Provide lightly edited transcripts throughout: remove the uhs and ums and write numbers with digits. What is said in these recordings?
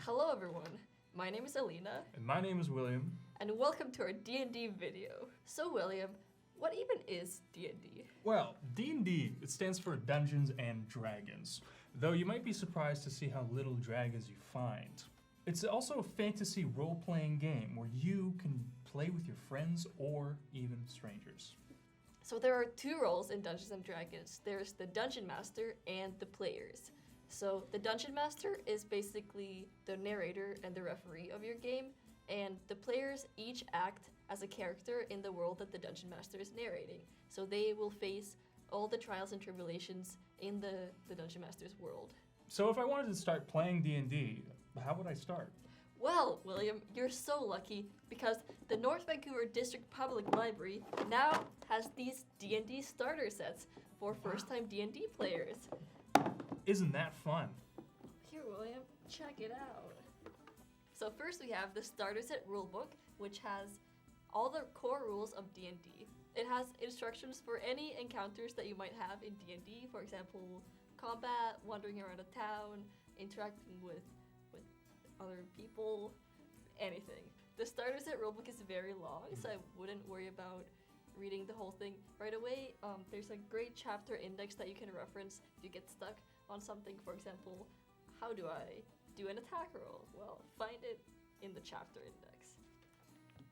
Hello everyone, my name is Alina. And my name is William. And welcome to our D&D video. So William, what even is D&D? Well, D&D, it stands for Dungeons and Dragons. Though you might be surprised to see how little dragons you find. It's also a fantasy role-playing game where you can play with your friends or even strangers. So there are two roles in Dungeons and Dragons. There's the Dungeon Master and the players. So the Dungeon Master is basically the narrator and the referee of your game, and the players each act as a character in the world that the Dungeon Master is narrating. So they will face all the trials and tribulations in the Dungeon Master's world. So if I wanted to start playing D&D, how would I start? Well, William, you're so lucky because the North Vancouver District Public Library now has these D&D starter sets for first-time D&D players. Isn't that fun? Here, William, check it out. So first we have the Starter Set Rulebook, which has all the core rules of D&D. It has instructions for any encounters that you might have in D&D, for example, combat, wandering around a town, interacting with other people, anything. The Starter Set Rulebook is very long, so I wouldn't worry about reading the whole thing right away. There's a great chapter index that you can reference if you get stuck on something. For example, how do I do an attack roll? Well, find it in the chapter index.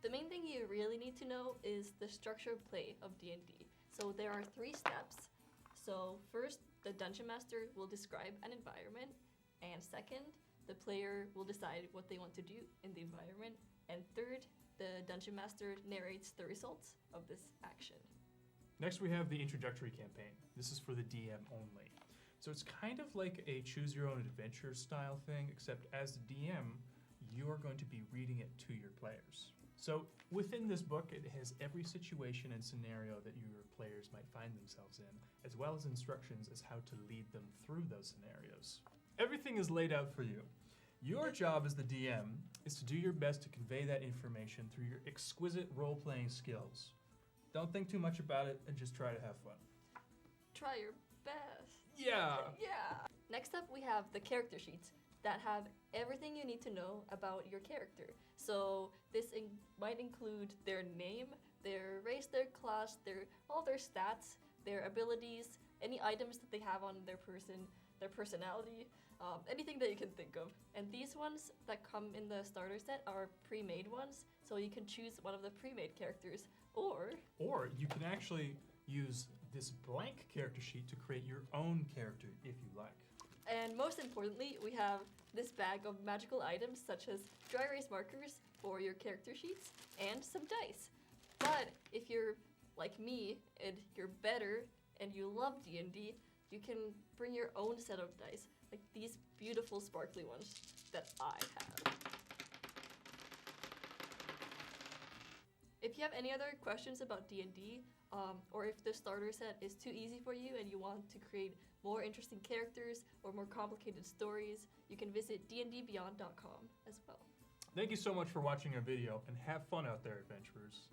The main thing you really need to know is the structure of play of D&D. So there are 3 steps. So first, the Dungeon Master will describe an environment, and second, the player will decide what they want to do in the environment, and third, the Dungeon Master narrates the results of this action. Next we have the Introductory Campaign. This is for the DM only. So it's kind of like a choose-your-own-adventure style thing, except as the DM, you are going to be reading it to your players. So within this book, it has every situation and scenario that your players might find themselves in, as well as instructions as how to lead them through those scenarios. Everything is laid out for you. Your job as the DM is to do your best to convey that information through your exquisite role-playing skills. Don't think too much about it and just try to have fun. Try your best. Yeah! Yeah! Next up, we have the character sheets that have everything you need to know about your character. So this might include their name, their race, their class, all their stats, their abilities, any items that they have on their person, their personality, anything that you can think of. And these ones that come in the starter set are pre-made ones, so you can choose one of the pre-made characters, or you can actually use this blank character sheet to create your own character if you like. And most importantly, we have this bag of magical items such as dry erase markers for your character sheets and some dice. But if you're like me and you're better and you love D&D, you can bring your own set of dice, like these beautiful sparkly ones that I have. If you have any other questions about D&D, or if the starter set is too easy for you and you want to create more interesting characters or more complicated stories, you can visit dndbeyond.com as well. Thank you so much for watching our video, and have fun out there, adventurers.